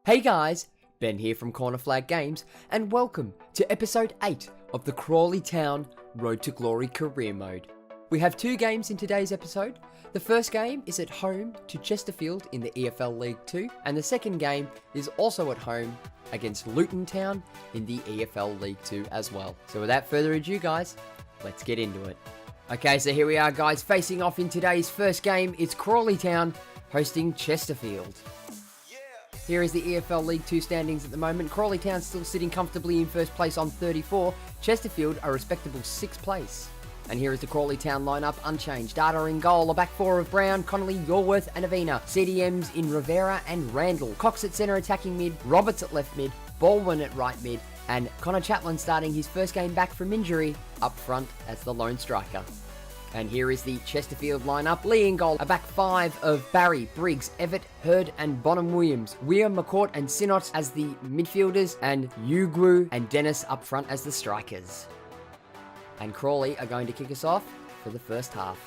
Hey guys, Ben here from Corner Flag Games, and welcome to episode 8 of the Crawley Town Road to Glory career mode. We have 2 games in today's episode. The first game is at home to Chesterfield in the EFL League 2, and the second game is also at home against Luton Town in the EFL League 2 as well. So without further ado guys, let's get into it. Okay, so here we are guys, facing off in today's first game. It's Crawley Town hosting Chesterfield. Here is the EFL League 2 standings at the moment. Crawley Town still sitting comfortably in first place on 34. Chesterfield a respectable 6th place. And here is the Crawley Town lineup unchanged. Data in goal, a back 4 of Brown, Connolly, Yorworth and Avina. CDMs in Rivera and Randall. Cox at centre attacking mid, Roberts at left mid, Baldwin at right mid, and Connor Chaplin starting his first game back from injury up front as the lone striker. And here is the Chesterfield lineup. Lee in goal, a back 5 of Barry, Briggs, Everett, Hurd and Bonham Williams. Weir, McCourt and Sinot as the midfielders, and Ugwu and Dennis up front as the strikers. And Crawley are going to kick us off for the first half.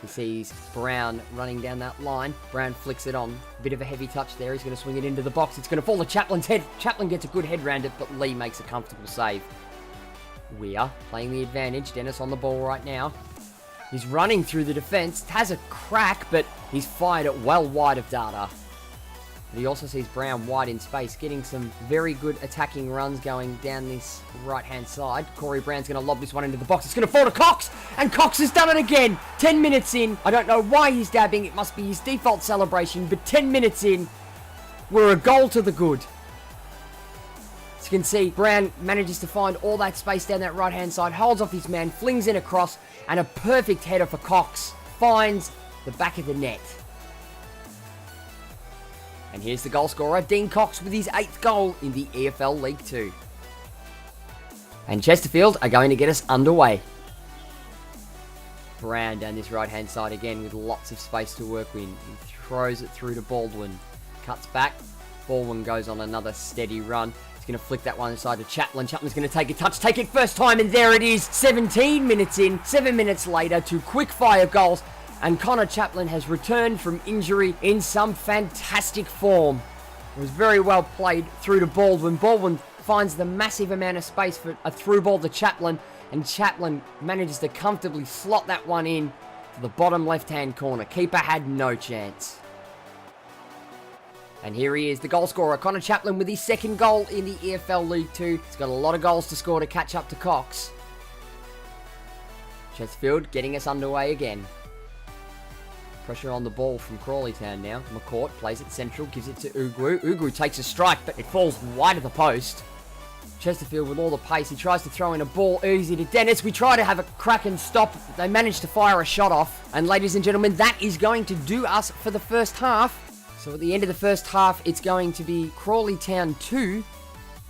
He sees Brown running down that line. Brown flicks it on. Bit of a heavy touch there. He's going to swing it into the box. It's going to fall to Chaplin's head. Chaplin gets a good head round it, but Lee makes a comfortable save. Weir playing the advantage. Dennis on the ball right now. He's running through the defence. Has a crack, but he's fired it well wide of Data. But he also sees Brown wide in space, getting some very good attacking runs going down this right-hand side. Corey Brown's going to lob this one into the box. It's going to fall to Cox, and Cox has done it again. 10 minutes in. I don't know why he's dabbing. It must be his default celebration, but 10 minutes in, we're a goal to the good. As you can see, Brown manages to find all that space down that right-hand side, holds off his man, flings in across, and a perfect header for Cox. Finds the back of the net. And here's the goal scorer, Dean Cox, with his 8th goal in the EFL League 2. And Chesterfield are going to get us underway. Brown down this right-hand side again with lots of space to work with. He throws it through to Baldwin. Cuts back. Baldwin goes on another steady run. He's going to flick that one inside to Chaplin. Chaplin's going to take a touch, take it first time, and there it is. 17 minutes in, 7 minutes later, 2 quick-fire goals. And Connor Chaplin has returned from injury in some fantastic form. It was very well played through to Baldwin. Baldwin finds the massive amount of space for a through ball to Chaplin, and Chaplin manages to comfortably slot that one in to the bottom left-hand corner. Keeper had no chance. And here he is, the goal scorer, Connor Chaplin, with his 2nd goal in the EFL League 2. He's got a lot of goals to score to catch up to Cox. Chesterfield getting us underway again. Pressure on the ball from Crawley Town now. McCourt plays it central, gives it to Ugwu. Ugwu takes a strike, but it falls wide of the post. Chesterfield with all the pace. He tries to throw in a ball easy to Dennis. We try to have a crack and stop. They manage to fire a shot off. And ladies and gentlemen, that is going to do us for the first half. So at the end of the first half, it's going to be Crawley Town 2,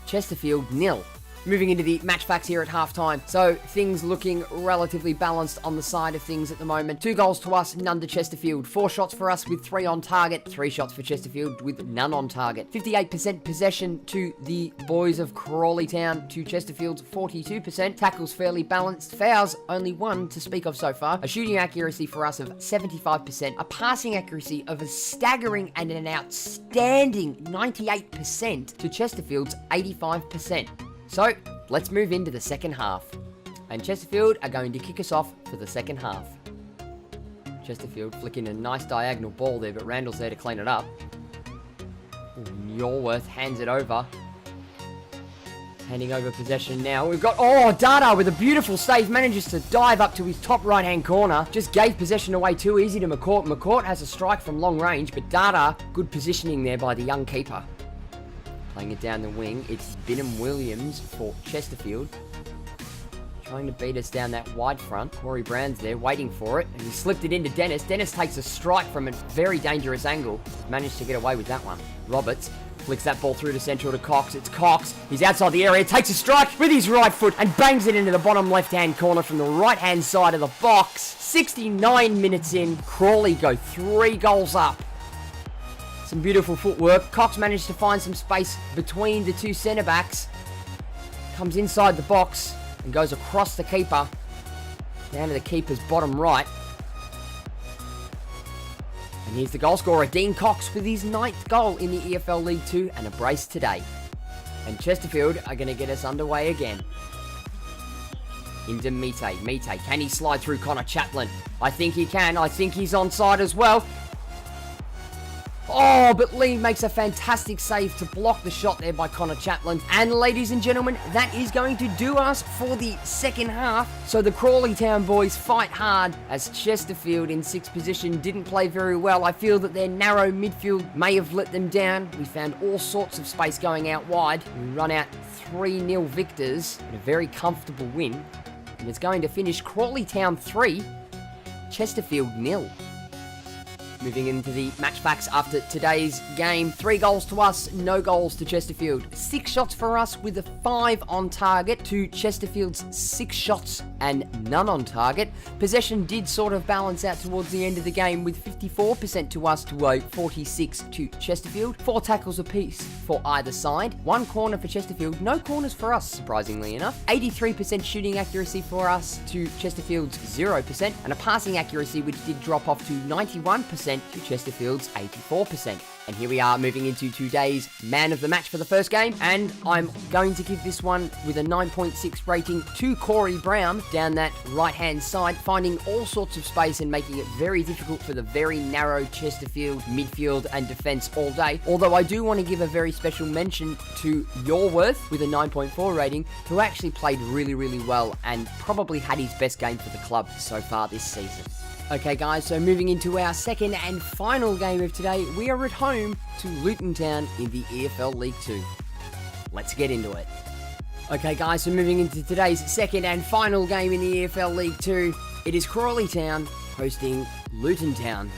Chesterfield 0. Moving into the match facts here at halftime. So things looking relatively balanced on the side of things at the moment. 2 goals to us, none to Chesterfield. 4 shots for us with 3 on target. 3 shots for Chesterfield with none on target. 58% possession to the boys of Crawley Town to Chesterfield's 42%. Tackles fairly balanced. Fouls only 1 to speak of so far. A shooting accuracy for us of 75%. A passing accuracy of a staggering and an outstanding 98% to Chesterfield's 85%. So, let's move into the second half. And Chesterfield are going to kick us off for the second half. Chesterfield flicking a nice diagonal ball there, but Randall's there to clean it up. Yorworth hands it over. Handing over possession now. We've got, Data with a beautiful save, manages to dive up to his top right-hand corner. Just gave possession away too easy to McCourt. McCourt has a strike from long range, but Data, good positioning there by the young keeper. Playing it down the wing, it's Binham Williams for Chesterfield. Trying to beat us down that wide front. Corey Brown's there, waiting for it. And he slipped it into Dennis. Dennis takes a strike from a very dangerous angle. Managed to get away with that one. Roberts flicks that ball through to central to Cox. It's Cox. He's outside the area, takes a strike with his right foot and bangs it into the bottom left-hand corner from the right-hand side of the box. 69 minutes in, Crawley go 3 goals up. Some beautiful footwork. Cox managed to find some space between the 2 centre-backs. Comes inside the box and goes across the keeper down to the keeper's bottom right. And here's the goal scorer, Dean Cox, with his 9th goal in the EFL League 2 and a brace today. And Chesterfield are going to get us underway again. Into Mite. Can he slide through Connor Chaplin? I think he can. I think he's onside as well. Oh, but Lee makes a fantastic save to block the shot there by Connor Chaplin. And ladies and gentlemen, that is going to do us for the second half. So the Crawley Town boys fight hard as Chesterfield in 6th position didn't play very well. I feel that their narrow midfield may have let them down. We found all sorts of space going out wide. We run out 3-0 victors and a very comfortable win. And it's going to finish Crawley Town 3, Chesterfield 0. Moving into the match facts after today's game. 3 goals to us, no goals to Chesterfield. 6 shots for us with a 5 on target to Chesterfield's 6 shots and none on target. Possession did sort of balance out towards the end of the game with 54% to us to 46 to Chesterfield. 4 tackles apiece for either side. 1 corner for Chesterfield, no corners for us, surprisingly enough. 83% shooting accuracy for us to Chesterfield's 0%. And a passing accuracy which did drop off to 91% to Chesterfield's 84%. And here we are moving into today's man of the match for the first game, and I'm going to give this one with a 9.6 rating to Corey Brown down that right hand side, finding all sorts of space and making it very difficult for the very narrow Chesterfield midfield and defence all day. Although I do want to give a very special mention to Yorworth with a 9.4 rating, who actually played really well and probably had his best game for the club so far this season. Okay guys, so moving into our second and final game of today, we are at home to Luton Town in the EFL League 2. Let's get into it. Okay guys, so moving into today's second and final game in the EFL League 2, it is Crawley Town hosting Luton Town.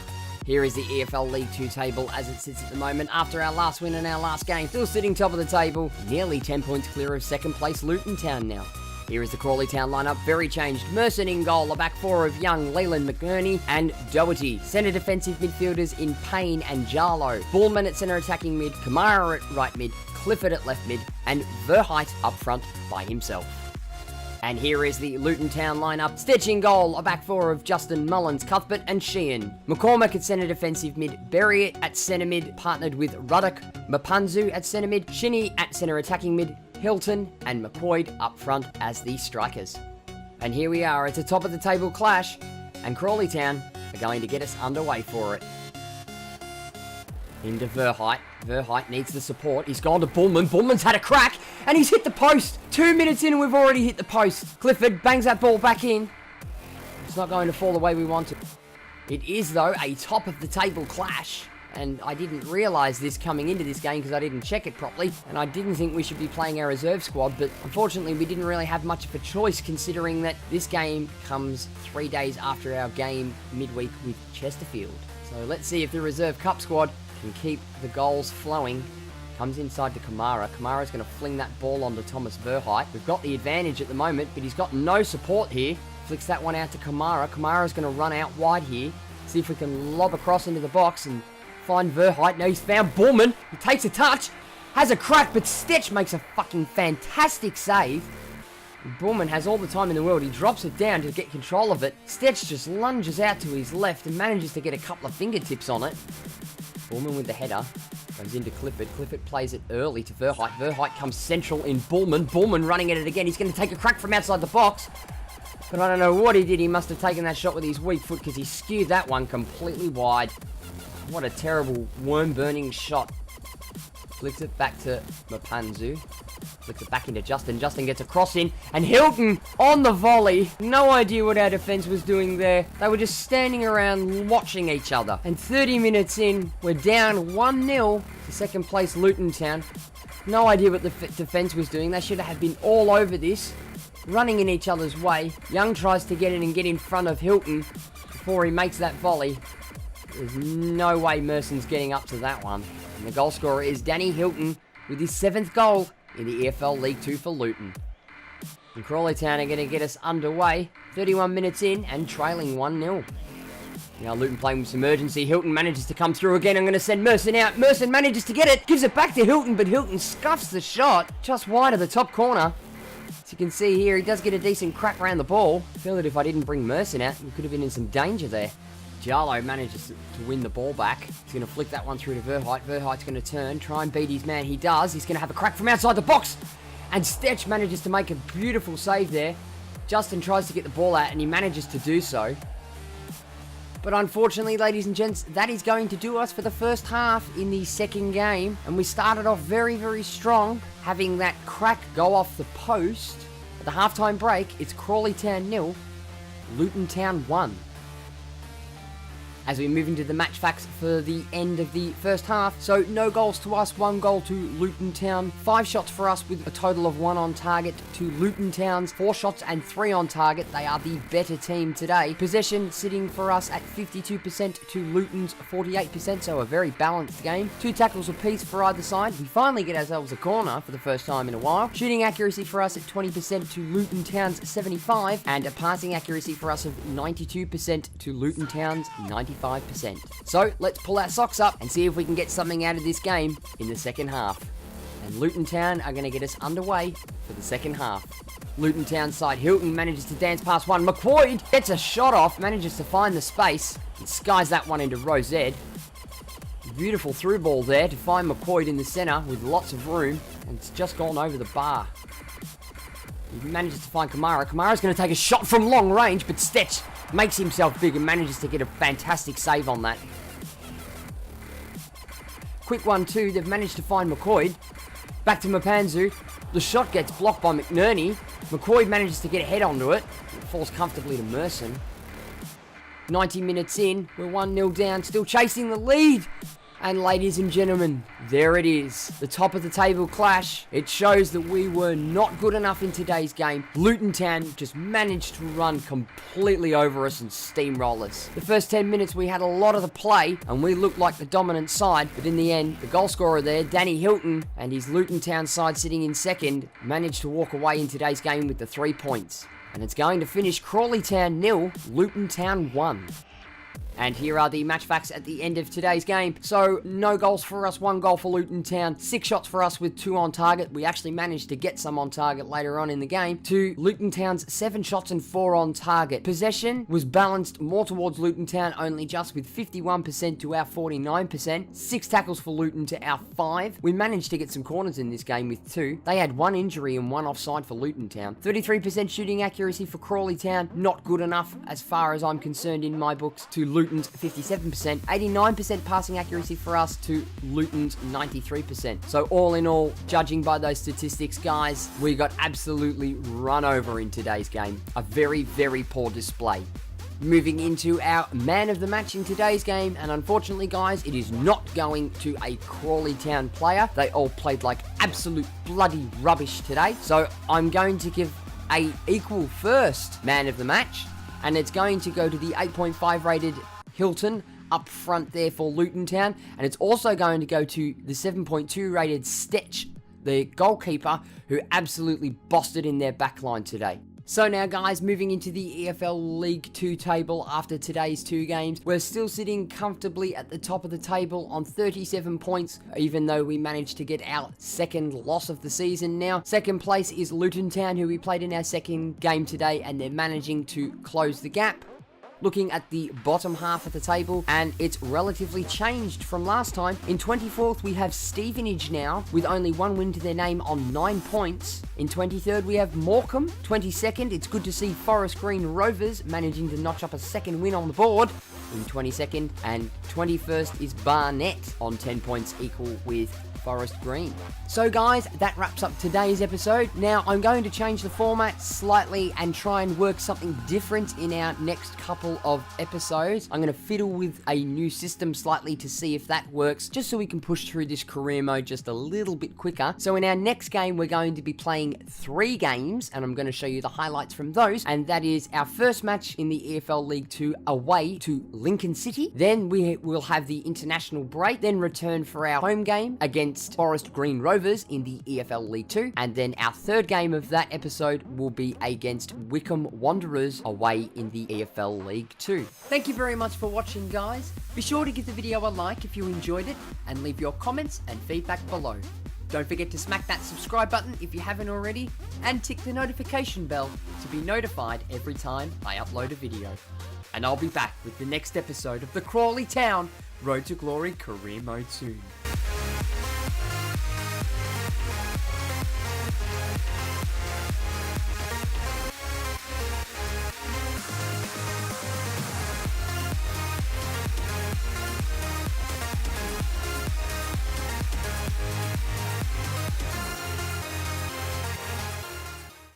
Here is the EFL League 2 table as it sits at the moment after our last win and our last game. Still sitting top of the table, nearly 10 points clear of second place Luton Town now. Here is the Crawley Town lineup, very changed. Merson in goal, a back 4 of Young, Leland McGurney, and Doherty. Centre defensive midfielders in Payne and Jarlow. Bullman at centre attacking mid, Kamara at right mid, Clifford at left mid, and Verheit up front by himself. And here is the Luton Town lineup. Stitch in goal, a back 4 of Justin Mullins, Cuthbert and Sheehan. McCormack at centre defensive mid, Berry at centre mid, partnered with Ruddock. Mapanzu at centre mid, Shinny at centre attacking mid, Hilton and McCoy up front as the strikers. And here we are, it's a top of the table clash, and Crawley Town are going to get us underway for it. Into Verheit. Verheit needs the support. He's gone to Bullman. Bullman's had a crack, and he's hit the post. 2 minutes in and we've already hit the post. Clifford bangs that ball back in. It's not going to fall the way we want it. It is, though, a top of the table clash. And I didn't realise this coming into this game because I didn't check it properly, and I didn't think we should be playing our reserve squad, but unfortunately we didn't really have much of a choice considering that this game comes 3 days after our game midweek with Chesterfield. So let's see if the reserve cup squad can keep the goals flowing. Comes inside to Kamara. Kamara's going to fling that ball onto Thomas Verheit. We've got the advantage at the moment, but he's got no support here. Flicks that one out to Kamara. Kamara's going to run out wide here. See if we can lob across into the box and find Verheit. Now he's found Bullman. He takes a touch, has a crack, but Stitch makes a fucking fantastic save. Bullman has all the time in the world. He drops it down to get control of it. Stitch just lunges out to his left and manages to get a couple of fingertips on it. Bullman with the header. Goes into Clifford. Clifford plays it early to Verheit. Verheit comes central in Bullman. Bullman running at it again. He's going to take a crack from outside the box. But I don't know what he did. He must have taken that shot with his weak foot because he skewed that one completely wide. What a terrible worm-burning shot. Flicks it back to Mapanzu. Flicks it back into Justin. Justin gets a cross in. And Hilton on the volley. No idea what our defence was doing there. They were just standing around watching each other. And 30 minutes in, we're down 1-0 to second place Luton Town. No idea what the defence was doing. They should have been all over this. Running in each other's way. Young tries to get in and get in front of Hilton before he makes that volley. There's no way Merson's getting up to that one. And the goal scorer is Danny Hilton with his 7th goal in the EFL League 2 for Luton. And Crawley Town are going to get us underway. 31 minutes in and trailing 1-0. Now Luton playing with some urgency. Hilton manages to come through again. I'm going to send Merson out. Merson manages to get it. Gives it back to Hilton, but Hilton scuffs the shot just wide of the top corner. As you can see here, he does get a decent crack around the ball. I feel that if I didn't bring Merson out, we could have been in some danger there. Giallo manages to win the ball back. He's going to flick that one through to Verheit. Verheit's going to turn, try and beat his man. He does. He's going to have a crack from outside the box. And Stetch manages to make a beautiful save there. Justin tries to get the ball out, and he manages to do so. But unfortunately, ladies and gents, that is going to do us for the first half in the second game. And we started off very, very strong, having that crack go off the post. At the halftime break, it's Crawley Town 0, Luton Town 1. As we move into the match facts for the end of the first half. So no goals to us, 1 goal to Luton Town, 5 shots for us with a total of 1 on target to Luton Town's 4 shots and 3 on target. They are the better team today. Possession sitting for us at 52% to Luton's 48%, so a very balanced game. 2 tackles apiece for either side. We finally get ourselves a corner for the first time in a while. Shooting accuracy for us at 20% to Luton Town's 75%, and a passing accuracy for us of 92% to Luton Town's 95%. So let's pull our socks up and see if we can get something out of this game in the second half. And Luton Town are going to get us underway for the second half. Luton Town side, Hilton manages to dance past one. McQuoid gets a shot off, manages to find the space, and skies that one into Rosed. Beautiful through ball there to find McQuoid in the centre with lots of room, and it's just gone over the bar. He manages to find Kamara. Kamara's going to take a shot from long range, but Stetch makes himself big and manages to get a fantastic save on that. Quick 1-2, they've managed to find McQuoid. Back to Mapanzu. The shot gets blocked by McNerney. McQuoid manages to get a head onto it. It falls comfortably to Merson. 90 minutes in, we're 1-0 down, still chasing the lead. And ladies and gentlemen, there it is. The top of the table clash. It shows that we were not good enough in today's game. Luton Town just managed to run completely over us and steamroll us. The first 10 minutes we had a lot of the play and we looked like the dominant side. But in the end, the goal scorer there, Danny Hilton, and his Luton Town side sitting in second, managed to walk away in today's game with the 3 points. And it's going to finish Crawley Town 0, Luton Town 1. And here are the match facts at the end of today's game. So, no goals for us, 1 goal for Luton Town, 6 shots for us with 2 on target. We actually managed to get some on target later on in the game, to Luton Town's 7 shots and 4 on target. Possession was balanced more towards Luton Town, only just with 51% to our 49%. 6 tackles for Luton to our 5. We managed to get some corners in this game with 2. They had 1 injury and 1 offside for Luton Town. 33% shooting accuracy for Crawley Town, not good enough as far as I'm concerned in my books, to Luton's 57%, 89% passing accuracy for us to Luton's 93%. So all in all, judging by those statistics, guys, we got absolutely run over in today's game. A very, very poor display. Moving into our man of the match in today's game, and unfortunately, guys, it is not going to a Crawley Town player. They all played like absolute bloody rubbish today. So I'm going to give a equal first man of the match, and it's going to go to the 8.5 rated Hilton up front there for Luton Town, and it's also going to go to the 7.2 rated Stetch, the goalkeeper, who absolutely bossed it in their backline today. So now, guys, moving into the EFL League 2 table after today's 2 games, we're still sitting comfortably at the top of the table on 37 points, even though we managed to get our second loss of the season now. Second place is Luton Town, who we played in our second game today, and they're managing to close the gap. Looking at the bottom half of the table, and it's relatively changed from last time. In 24th, we have Stevenage now, with only 1 win to their name on 9 points. In 23rd, we have Morecambe. 22nd, it's good to see Forest Green Rovers managing to notch up a second win on the board in 22nd, and 21st is Barnet on 10 points, equal with Forest Green. So guys, that wraps up today's episode. Now I'm going to change the format slightly and try and work something different in our next couple of episodes. I'm going to fiddle with a new system slightly to see if that works, just so we can push through this career mode just a little bit quicker. So in our next game, we're going to be playing 3 games, and I'm going to show you the highlights from those. And that is our first match in the EFL League 2 away to Lincoln City. Then we will have the international break, then return for our home game against Forest Green Rovers in the EFL League 2, and then our third game of that episode will be against Wycombe Wanderers away in the EFL League 2. Thank you very much for watching, guys. Be sure to give the video a like if you enjoyed it, and leave your comments and feedback below. Don't forget to smack that subscribe button if you haven't already, and tick the notification bell to be notified every time I upload a video. and I'll be back with the next episode of the Crawley Town Road to Glory career mode soon.